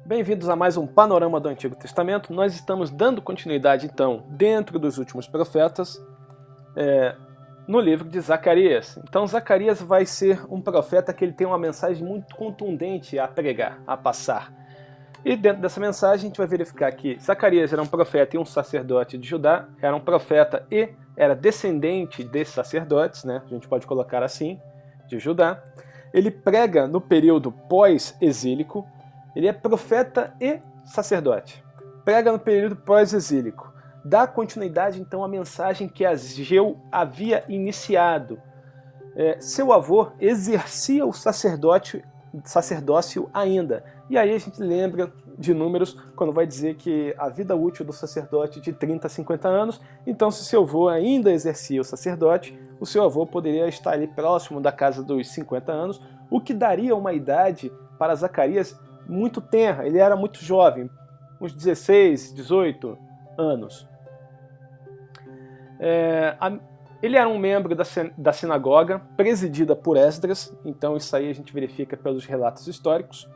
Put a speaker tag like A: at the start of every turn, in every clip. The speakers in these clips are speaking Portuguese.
A: Bem-vindos a mais um Panorama do Antigo Testamento. Nós estamos dando continuidade, então, dentro dos últimos profetas, no livro de Zacarias. Então, Zacarias vai ser um profeta que ele tem uma mensagem muito contundente a pregar, a passar. E dentro dessa mensagem a gente vai verificar que Zacarias era um profeta e um sacerdote de Judá, era um profeta e era descendente desses sacerdotes, né? A gente pode colocar assim, de Judá. Ele prega no período pós-exílico. Ele é profeta e sacerdote. Prega no período pós-exílico. Dá continuidade, então, à mensagem que Ageu havia iniciado. Seu avô exercia o sacerdócio ainda. E aí a gente lembra de Números, quando vai dizer que a vida útil do sacerdote é de 30 a 50 anos. Então, se seu avô ainda exercia o sacerdote, o seu avô poderia estar ali próximo da casa dos 50 anos, o que daria uma idade para Zacarias muito tenra. Ele era muito jovem, uns 16, 18 anos. Ele era um membro da sinagoga, presidida por Esdras, então isso aí a gente verifica pelos relatos históricos.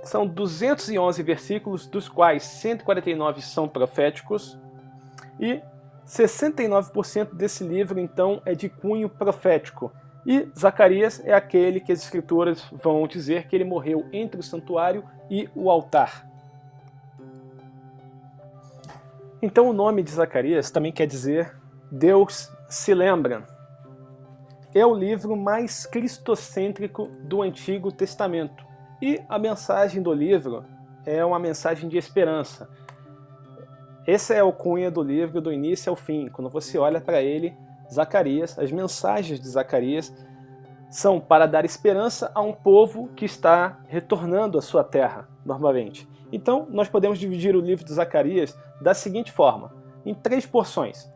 A: São 211 versículos, dos quais 149 são proféticos, e 69% desse livro, então, é de cunho profético. E Zacarias é aquele que as escrituras vão dizer que ele morreu entre o santuário e o altar. Então o nome de Zacarias também quer dizer Deus se lembra. É o livro mais cristocêntrico do Antigo Testamento. E a mensagem do livro é uma mensagem de esperança. Essa é a alcunha do livro do início ao fim. Quando você olha para ele, Zacarias, as mensagens de Zacarias são para dar esperança a um povo que está retornando à sua terra, normalmente. Então, nós podemos dividir o livro de Zacarias da seguinte forma, em 3 porções.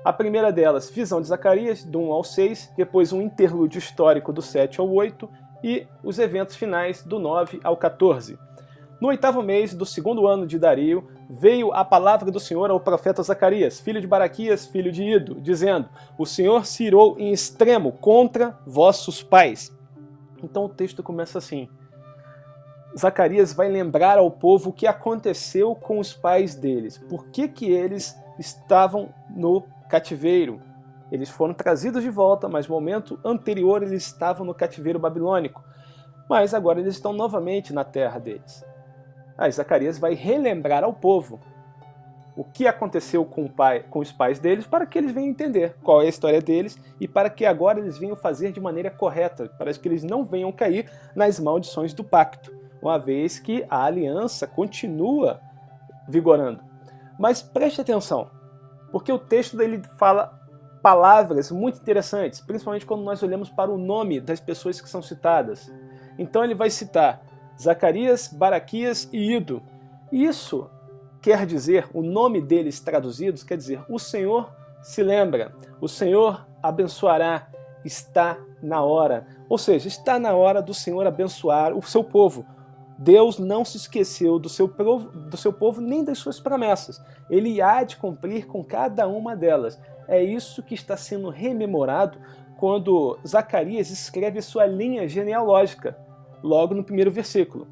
A: A primeira delas, visão de Zacarias, do 1 ao 6, depois um interlúdio histórico do 7 ao 8 e os eventos finais do 9 ao 14. No 8º mês do 2º ano de Dario, veio a palavra do Senhor ao profeta Zacarias, filho de Baraquias, filho de Ido, dizendo: o Senhor se irou em extremo contra vossos pais. Então o texto começa assim. Zacarias vai lembrar ao povo o que aconteceu com os pais deles. Por que eles estavam no cativeiro? Eles foram trazidos de volta, mas no momento anterior eles estavam no cativeiro babilônico. Mas agora eles estão novamente na terra deles. Aí Zacarias vai relembrar ao povo o que aconteceu com os pais deles, para que eles venham entender qual é a história deles e para que agora eles venham fazer de maneira correta, para que eles não venham cair nas maldições do pacto, uma vez que a aliança continua vigorando. Mas preste atenção, porque o texto dele fala palavras muito interessantes, principalmente quando nós olhamos para o nome das pessoas que são citadas. Então ele vai citar Zacarias, Baraquias e Ido. Isso quer dizer, o nome deles traduzidos quer dizer, o Senhor se lembra, o Senhor abençoará, está na hora. Ou seja, está na hora do Senhor abençoar o seu povo. Deus não se esqueceu do seu povo nem das suas promessas. Ele há de cumprir com cada uma delas. É isso que está sendo rememorado quando Zacarias escreve sua linha genealógica, logo no primeiro versículo.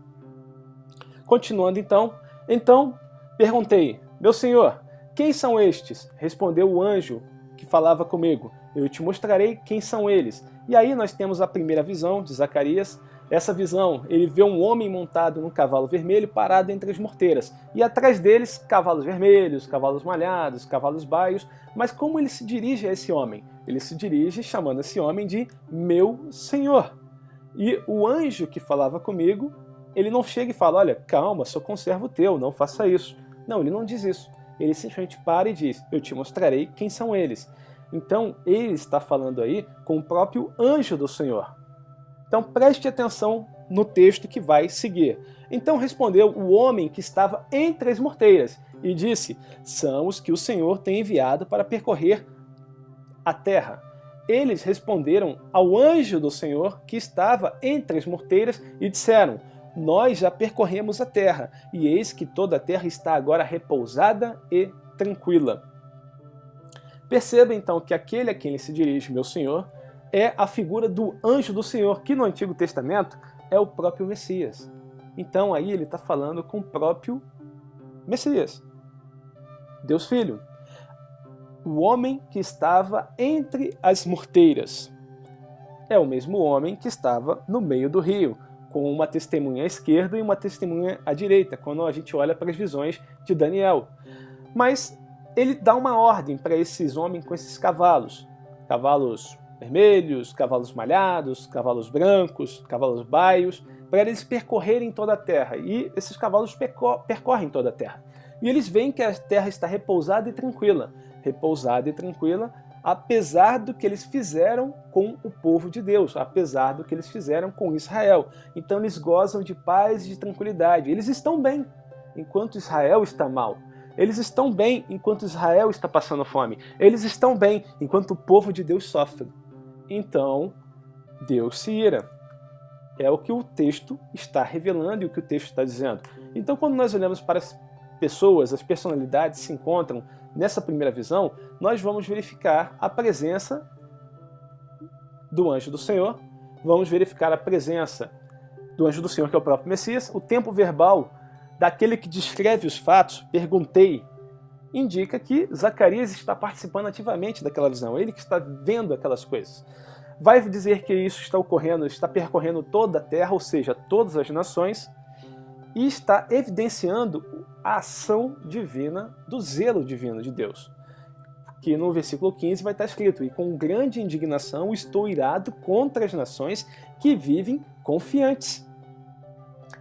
A: Continuando então perguntei, meu senhor, quem são estes? Respondeu o anjo que falava comigo, eu te mostrarei quem são eles. E aí nós temos a primeira visão de Zacarias. Essa visão, ele vê um homem montado num cavalo vermelho parado entre as morteiras. E atrás deles, cavalos vermelhos, cavalos malhados, cavalos baios. Mas como ele se dirige a esse homem? Ele se dirige chamando esse homem de meu senhor. E o anjo que falava comigo, ele não chega e fala, olha, calma, sou conservo teu, não faça isso. Não, ele não diz isso. Ele simplesmente para e diz, eu te mostrarei quem são eles. Então, ele está falando aí com o próprio anjo do Senhor. Então, preste atenção no texto que vai seguir. Então respondeu o homem que estava entre as morteiras e disse, são os que o Senhor tem enviado para percorrer a terra. Eles responderam ao anjo do Senhor que estava entre as morteiras e disseram, nós já percorremos a terra, e eis que toda a terra está agora repousada e tranquila. Perceba então que aquele a quem ele se dirige, meu Senhor, é a figura do anjo do Senhor, que no Antigo Testamento é o próprio Messias. Então aí ele está falando com o próprio Messias, Deus Filho. O homem que estava entre as morteiras é o mesmo homem que estava no meio do rio, com uma testemunha à esquerda e uma testemunha à direita, quando a gente olha para as visões de Daniel. Mas ele dá uma ordem para esses homens com esses cavalos. Cavalos vermelhos, cavalos malhados, cavalos brancos, cavalos baios, para eles percorrerem toda a terra. E esses cavalos percorrem toda a terra. E eles veem que a terra está repousada e tranquila. Repousada e tranquila, apesar do que eles fizeram com o povo de Deus, apesar do que eles fizeram com Israel. Então eles gozam de paz e de tranquilidade. Eles estão bem, enquanto Israel está mal. Eles estão bem, enquanto Israel está passando fome. Eles estão bem, enquanto o povo de Deus sofre. Então, Deus se ira. É o que o texto está revelando e o que o texto está dizendo. Então, quando nós olhamos para as pessoas, as personalidades se encontram nessa primeira visão, nós vamos verificar a presença do anjo do Senhor, vamos verificar a presença do anjo do Senhor, que é o próprio Messias. O tempo verbal daquele que descreve os fatos, perguntei, indica que Zacarias está participando ativamente daquela visão, ele que está vendo aquelas coisas. Vai dizer que isso está ocorrendo, está percorrendo toda a terra, ou seja, todas as nações, e está evidenciando a ação divina, do zelo divino de Deus. Que no versículo 15 vai estar escrito: e com grande indignação estou irado contra as nações que vivem confiantes.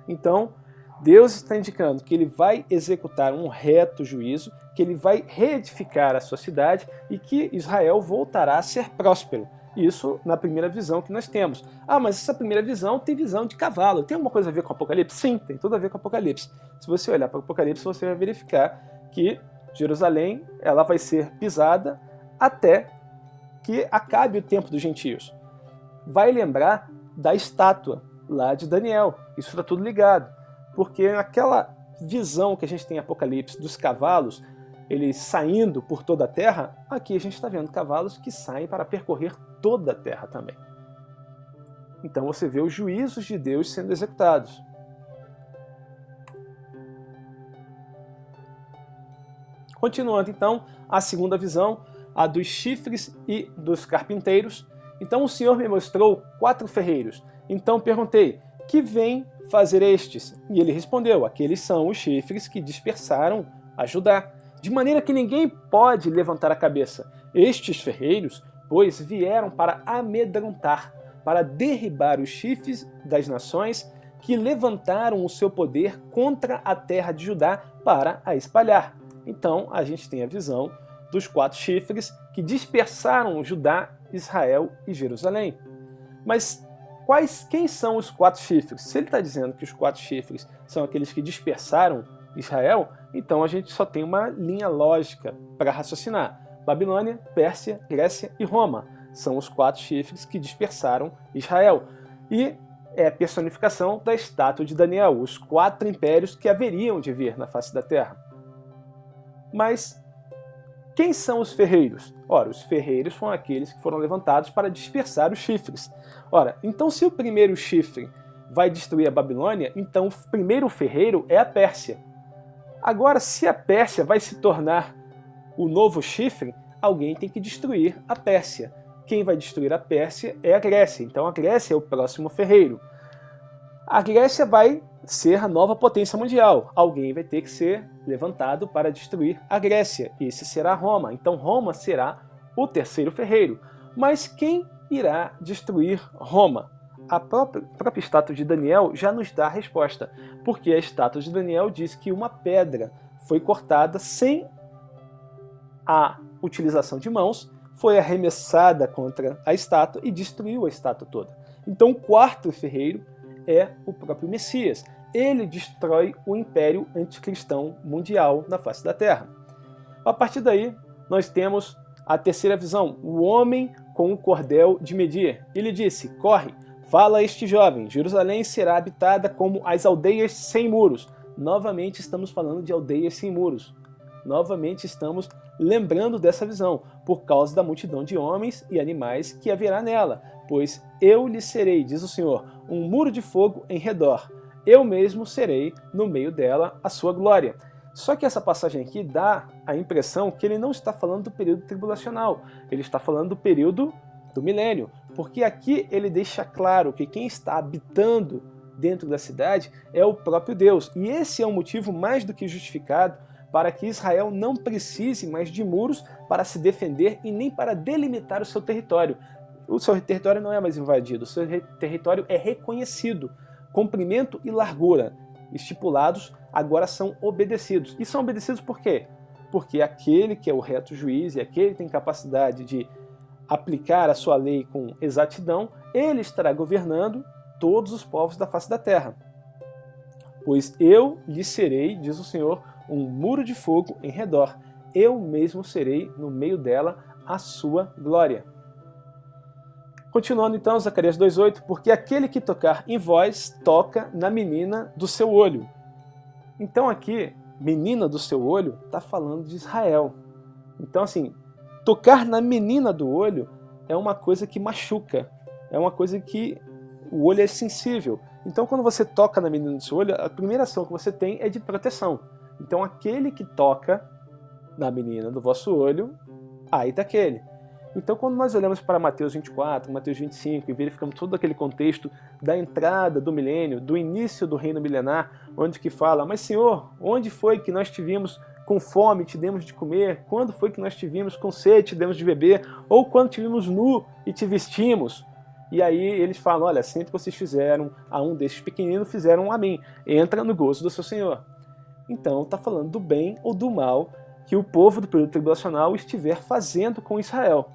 A: Então, Deus está indicando que ele vai executar um reto juízo, que ele vai reedificar a sua cidade e que Israel voltará a ser próspero. Isso na primeira visão que nós temos. Ah, mas essa primeira visão tem visão de cavalo. Tem alguma coisa a ver com Apocalipse? Sim, tem tudo a ver com Apocalipse. Se você olhar para o Apocalipse, você vai verificar que Jerusalém ela vai ser pisada até que acabe o tempo dos gentios. Vai lembrar da estátua lá de Daniel. Isso está tudo ligado. Porque aquela visão que a gente tem em Apocalipse dos cavalos, eles saindo por toda a terra, aqui a gente está vendo cavalos que saem para percorrer toda a terra também. Então você vê os juízos de Deus sendo executados. Continuando então, a segunda visão, a dos chifres e dos carpinteiros. Então o Senhor me mostrou 4 ferreiros. Então perguntei: que vêm fazer estes? E ele respondeu: aqueles são os chifres que dispersaram a Judá, de maneira que ninguém pode levantar a cabeça. Estes ferreiros, pois, vieram para amedrontar, para derribar os chifres das nações que levantaram o seu poder contra a terra de Judá para a espalhar. Então, a gente tem a visão dos 4 chifres que dispersaram Judá, Israel e Jerusalém. Mas quem são os 4 chifres? Se ele está dizendo que os 4 chifres são aqueles que dispersaram Israel, então a gente só tem uma linha lógica para raciocinar. Babilônia, Pérsia, Grécia e Roma são os 4 chifres que dispersaram Israel. E é a personificação da estátua de Daniel, os 4 impérios que haveriam de vir na face da terra. Mas quem são os ferreiros? Ora, os ferreiros foram aqueles que foram levantados para dispersar os chifres. Ora, então se o primeiro chifre vai destruir a Babilônia, então o primeiro ferreiro é a Pérsia. Agora, se a Pérsia vai se tornar o novo chifre, alguém tem que destruir a Pérsia. Quem vai destruir a Pérsia é a Grécia. Então a Grécia é o próximo ferreiro. A Grécia vai ser a nova potência mundial. Alguém vai ter que ser levantado para destruir a Grécia. Esse será Roma. Então Roma será o terceiro ferreiro. Mas quem irá destruir Roma? A própria estátua de Daniel já nos dá a resposta. Porque a estátua de Daniel diz que uma pedra foi cortada sem a utilização de mãos, foi arremessada contra a estátua e destruiu a estátua toda. Então o quarto ferreiro é o próprio Messias. Ele destrói o império anticristão mundial na face da terra. A partir daí, nós temos a terceira visão, o homem com o cordel de medir. Ele disse: corre, fala a este jovem, Jerusalém será habitada como as aldeias sem muros. Novamente estamos falando de aldeias sem muros. Novamente estamos lembrando dessa visão, por causa da multidão de homens e animais que haverá nela. Pois eu lhe serei, diz o Senhor, um muro de fogo em redor. Eu mesmo serei no meio dela a sua glória. Só que essa passagem aqui dá a impressão que ele não está falando do período tribulacional, ele está falando do período do milênio, porque aqui ele deixa claro que quem está habitando dentro da cidade é o próprio Deus. E esse é um motivo mais do que justificado para que Israel não precise mais de muros para se defender e nem para delimitar o seu território. O seu território não é mais invadido, o seu território é reconhecido. Comprimento e largura estipulados agora são obedecidos. E são obedecidos por quê? Porque aquele que é o reto juiz e aquele que tem capacidade de aplicar a sua lei com exatidão, ele estará governando todos os povos da face da terra. Pois eu lhe serei, diz o Senhor, um muro de fogo em redor. Eu mesmo serei no meio dela a sua glória. Continuando então, Zacarias 2,8, porque aquele que tocar em vós, toca na menina do seu olho. Então aqui, menina do seu olho, está falando de Israel. Então assim, tocar na menina do olho é uma coisa que machuca, é uma coisa que o olho é sensível. Então quando você toca na menina do seu olho, a primeira ação que você tem é de proteção. Então aquele que toca na menina do vosso olho, aí está aquele. Então quando nós olhamos para Mateus 24, Mateus 25 e verificamos todo aquele contexto da entrada do milênio, do início do reino milenar, onde que fala, mas Senhor, onde foi que nós te vimos com fome, te demos de comer? Quando foi que nós te vimos com sede, te demos de beber? Ou quando te vimos nu e te vestimos? E aí eles falam, olha, sempre que vocês fizeram a um desses pequeninos, fizeram a mim. Entra no gozo do seu Senhor. Então está falando do bem ou do mal que o povo do período tribulacional estiver fazendo com Israel.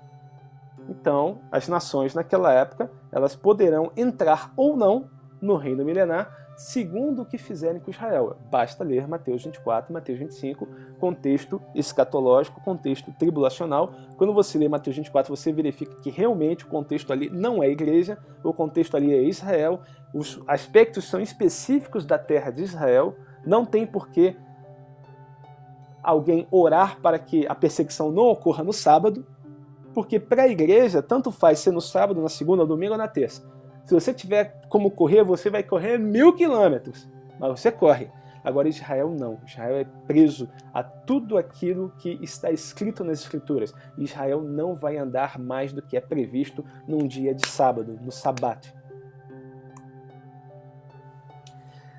A: Então, as nações naquela época, elas poderão entrar ou não no reino milenar, segundo o que fizerem com Israel. Basta ler Mateus 24 e Mateus 25, contexto escatológico, contexto tribulacional. Quando você lê Mateus 24, você verifica que realmente o contexto ali não é igreja, o contexto ali é Israel, os aspectos são específicos da terra de Israel, não tem por que alguém orar para que a perseguição não ocorra no sábado, porque para a igreja, tanto faz ser no sábado, na segunda, no domingo ou na terça. Se você tiver como correr, você vai correr 1000 quilômetros, mas você corre. Agora Israel não. Israel é preso a tudo aquilo que está escrito nas Escrituras. Israel não vai andar mais do que é previsto num dia de sábado, no sabate.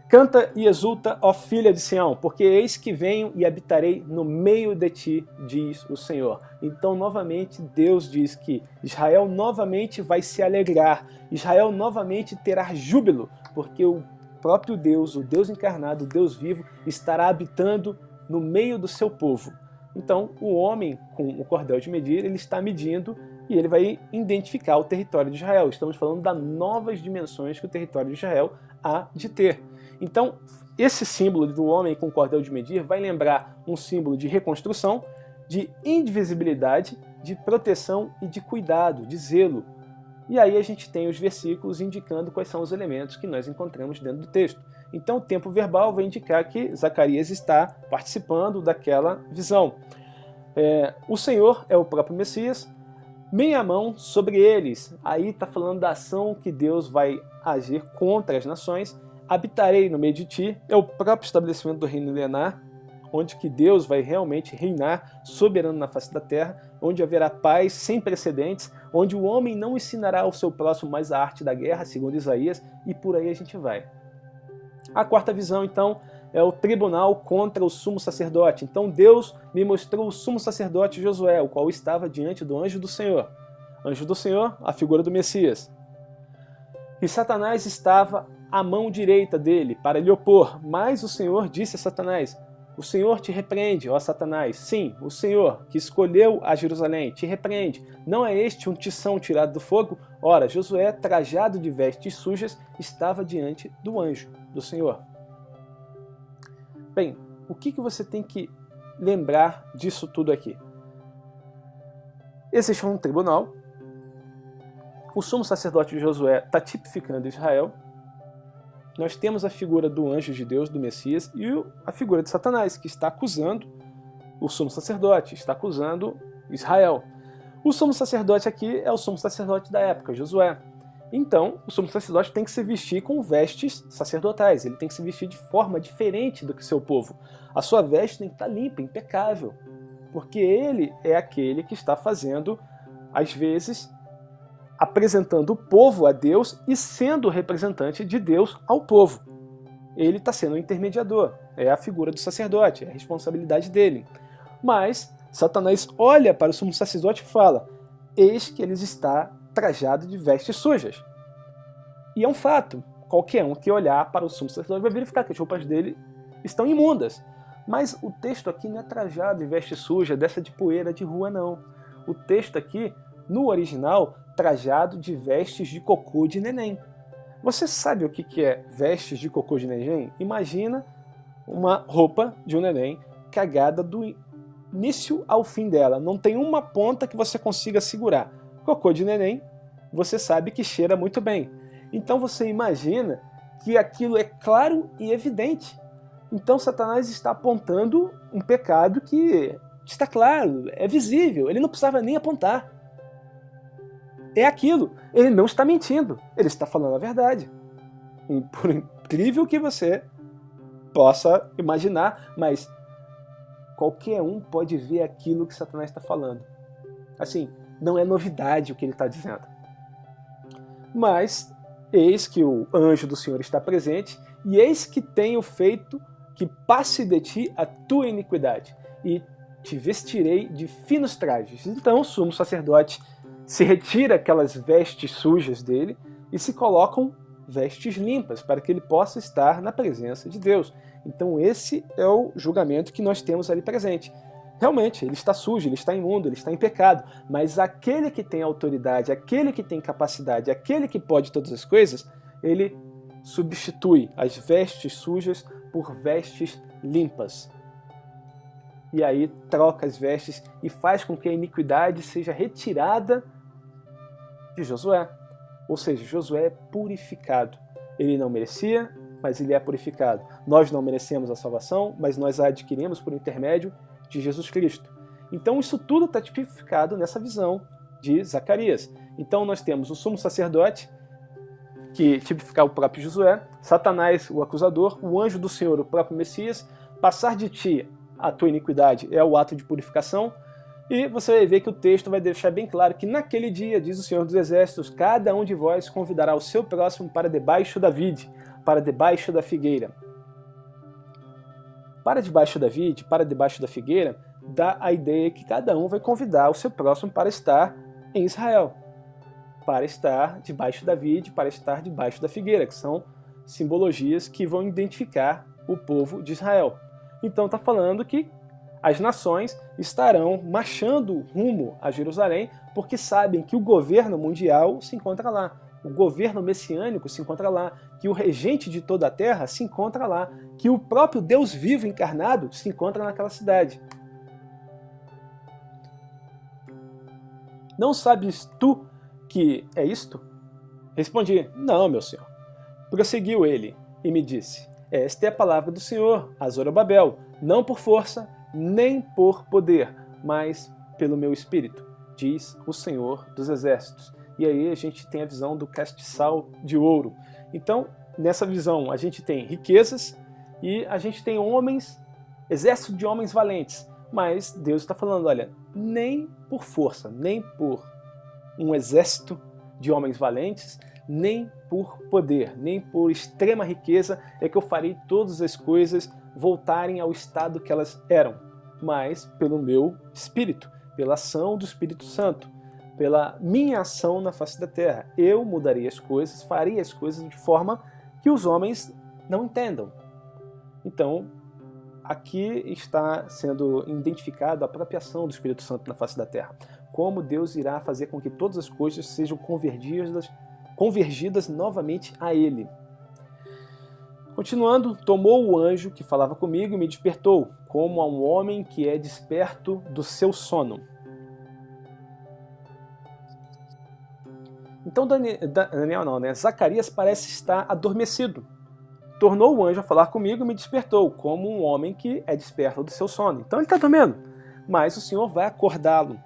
A: Canta e exulta, ó filha de Sião, porque eis que venho e habitarei no meio de ti, diz o Senhor. Então, novamente, Deus diz que Israel novamente vai se alegrar, Israel novamente terá júbilo, porque o próprio Deus, o Deus encarnado, o Deus vivo, estará habitando no meio do seu povo. Então, o homem com o cordel de medir, ele está medindo e ele vai identificar o território de Israel. Estamos falando das novas dimensões que o território de Israel há de ter. Então, esse símbolo do homem com cordel de medir vai lembrar um símbolo de reconstrução, de indivisibilidade, de proteção e de cuidado, de zelo. E aí a gente tem os versículos indicando quais são os elementos que nós encontramos dentro do texto. Então o tempo verbal vai indicar que Zacarias está participando daquela visão. O Senhor é o próprio Messias, meia mão sobre eles. Aí está falando da ação que Deus vai agir contra as nações. Habitarei no meio de ti, é o próprio estabelecimento do reino milenar, onde que Deus vai realmente reinar soberano na face da terra, onde haverá paz sem precedentes, onde o homem não ensinará ao seu próximo mais a arte da guerra, segundo Isaías, e por aí a gente vai. A quarta visão, então, é o tribunal contra o sumo sacerdote. Então Deus me mostrou o sumo sacerdote Josué, o qual estava diante do anjo do Senhor. Anjo do Senhor, a figura do Messias. E Satanás estava à mão direita dele para lhe opor, mas o Senhor disse a Satanás, o Senhor te repreende, ó Satanás. Sim, o Senhor, que escolheu a Jerusalém, te repreende. Não é este um tição tirado do fogo? Ora, Josué, trajado de vestes sujas, estava diante do anjo do Senhor. Bem, o que você tem que lembrar disso tudo aqui? Existe um tribunal. O sumo sacerdote de Josué está tipificando Israel. Nós temos a figura do anjo de Deus, do Messias, e a figura de Satanás, que está acusando o sumo sacerdote, está acusando Israel. O sumo sacerdote aqui é o sumo sacerdote da época, Josué. Então, o sumo sacerdote tem que se vestir com vestes sacerdotais, ele tem que se vestir de forma diferente do que seu povo. A sua veste tem que estar limpa, impecável, porque ele é aquele que está fazendo, às vezes, apresentando o povo a Deus e sendo o representante de Deus ao povo. Ele está sendo o intermediador, é a figura do sacerdote, é a responsabilidade dele. Mas Satanás olha para o sumo sacerdote e fala: eis que ele está trajado de vestes sujas. E é um fato, qualquer um que olhar para o sumo sacerdote vai verificar que as roupas dele estão imundas. Mas o texto aqui não é trajado de veste suja, dessa de poeira de rua, não. O texto aqui, no original, trajado de vestes de cocô de neném. Você sabe o que é vestes de cocô de neném? Imagina uma roupa de um neném cagada do início ao fim dela. Não tem uma ponta que você consiga segurar. Cocô de neném, você sabe que cheira muito bem. Então você imagina que aquilo é claro e evidente. Então Satanás está apontando um pecado que está claro, é visível, ele não precisava nem apontar. É aquilo, ele não está mentindo, ele está falando a verdade. Por incrível que você possa imaginar, mas qualquer um pode ver aquilo que Satanás está falando. Assim, não é novidade o que ele está dizendo. Mas, eis que o anjo do Senhor está presente, e eis que tenho feito que passe de ti a tua iniquidade, e te vestirei de finos trajes. Então o sumo sacerdote se retira aquelas vestes sujas dele e se colocam vestes limpas, para que ele possa estar na presença de Deus. Então esse é o julgamento que nós temos ali presente. Realmente, ele está sujo, ele está imundo, ele está em pecado, mas aquele que tem autoridade, aquele que tem capacidade, aquele que pode todas as coisas, ele substitui as vestes sujas por vestes limpas. E aí troca as vestes e faz com que a iniquidade seja retirada de Josué. Ou seja, Josué é purificado. Ele não merecia, mas ele é purificado. Nós não merecemos a salvação, mas nós a adquirimos por intermédio de Jesus Cristo. Então isso tudo está tipificado nessa visão de Zacarias. Então nós temos o sumo sacerdote, que tipifica o próprio Josué, Satanás, o acusador, o anjo do Senhor, o próprio Messias, passar de ti a tua iniquidade é o ato de purificação, e você vai ver que o texto vai deixar bem claro que naquele dia, diz o Senhor dos Exércitos, cada um de vós convidará o seu próximo para debaixo da vide, para debaixo da figueira. Para debaixo da vide, para debaixo da figueira, dá a ideia que cada um vai convidar o seu próximo para estar em Israel, para estar debaixo da vide, para estar debaixo da figueira, que são simbologias que vão identificar o povo de Israel. Então está falando que as nações estarão marchando rumo a Jerusalém porque sabem que o governo mundial se encontra lá, o governo messiânico se encontra lá, que o regente de toda a terra se encontra lá, que o próprio Deus vivo encarnado se encontra naquela cidade. Não sabes tu que é isto? Respondi, não, meu senhor. Prosseguiu ele e me disse, esta é a palavra do Senhor a Zorobabel, não por força, nem por poder, mas pelo meu espírito, diz o Senhor dos Exércitos. E aí a gente tem a visão do castiçal de ouro. Então, nessa visão, a gente tem riquezas e a gente tem homens, exército de homens valentes. Mas Deus está falando, olha, nem por força, nem por um exército de homens valentes, nem por poder, nem por extrema riqueza é que eu farei todas as coisas voltarem ao estado que elas eram, mas pelo meu Espírito, pela ação do Espírito Santo, pela minha ação na face da terra. Eu mudarei as coisas, farei as coisas de forma que os homens não entendam. Então, aqui está sendo identificada a própria ação do Espírito Santo na face da terra. Como Deus irá fazer com que todas as coisas sejam convergidas novamente a Ele. Continuando, tomou o anjo que falava comigo e me despertou, como a um homem que é desperto do seu sono. Então Zacarias parece estar adormecido. Tornou o anjo a falar comigo e me despertou, como um homem que é desperto do seu sono. Então ele está dormindo. mas o Senhor vai acordá-lo.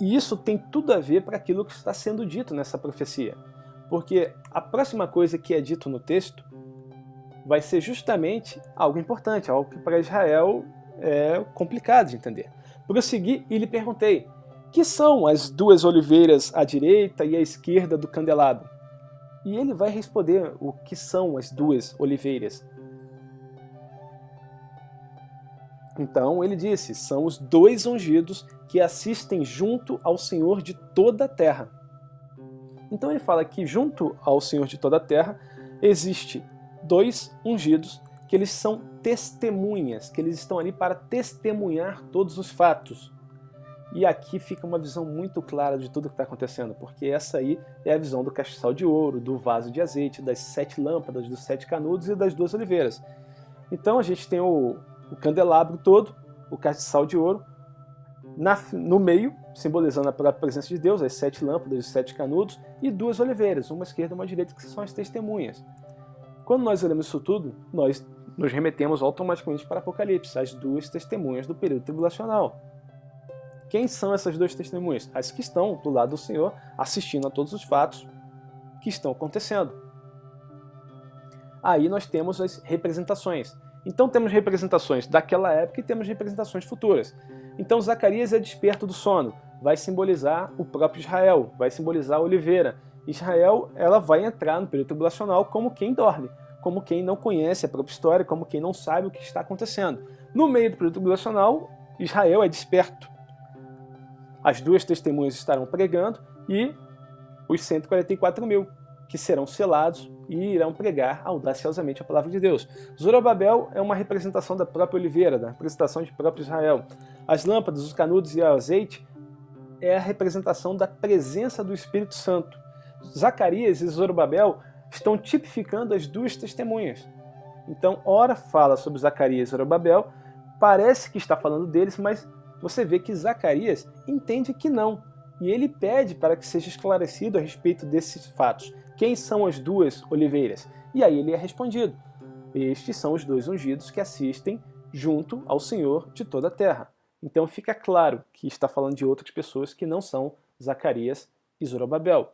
A: E isso tem tudo a ver para aquilo que está sendo dito nessa profecia. Porque a próxima coisa que é dito no texto vai ser justamente algo importante, algo que para Israel é complicado de entender. Prossegui e lhe perguntei: que são as duas oliveiras à direita e à esquerda do candelabro? E ele vai responder o que são as duas oliveiras. Então ele disse: são os dois ungidos que assistem junto ao Senhor de toda a terra. Então ele fala que junto ao Senhor de toda a terra existe dois ungidos, que eles são testemunhas, que eles estão ali para testemunhar todos os fatos. E aqui fica uma visão muito clara de tudo que está acontecendo, porque essa aí é a visão do castiçal de ouro, do vaso de azeite, das 7 lâmpadas, dos 7 canudos e das 2 oliveiras. Então a gente tem o candelabro todo, o castiçal de ouro, no meio, simbolizando a própria presença de Deus, as 7 lâmpadas, os 7 canudos, e 2 oliveiras, uma à esquerda e uma à direita, que são as testemunhas. Quando nós olhamos isso tudo, nós nos remetemos automaticamente para Apocalipse, as 2 testemunhas do período tribulacional. Quem são essas 2 testemunhas? As que estão do lado do Senhor, assistindo a todos os fatos que estão acontecendo. Aí nós temos as representações. Então temos representações daquela época e temos representações futuras. Então Zacarias é desperto do sono, vai simbolizar o próprio Israel, vai simbolizar a oliveira. Israel, ela vai entrar no período tribulacional como quem dorme, como quem não conhece a própria história, como quem não sabe o que está acontecendo. No meio do período tribulacional, Israel é desperto. As 2 testemunhas estarão pregando e os 144 mil, que serão selados e irão pregar audaciosamente a palavra de Deus. Zorobabel é uma representação da própria oliveira, da representação de próprio Israel. As lâmpadas, os canudos e o azeite é a representação da presença do Espírito Santo. Zacarias e Zorobabel estão tipificando as 2 testemunhas. Então, ora fala sobre Zacarias e Zorobabel, parece que está falando deles, mas você vê que Zacarias entende que não. E ele pede para que seja esclarecido a respeito desses fatos. Quem são as 2 oliveiras? E aí ele é respondido: estes são os 2 ungidos que assistem junto ao Senhor de toda a terra. Então fica claro que está falando de outras pessoas que não são Zacarias e Zorobabel.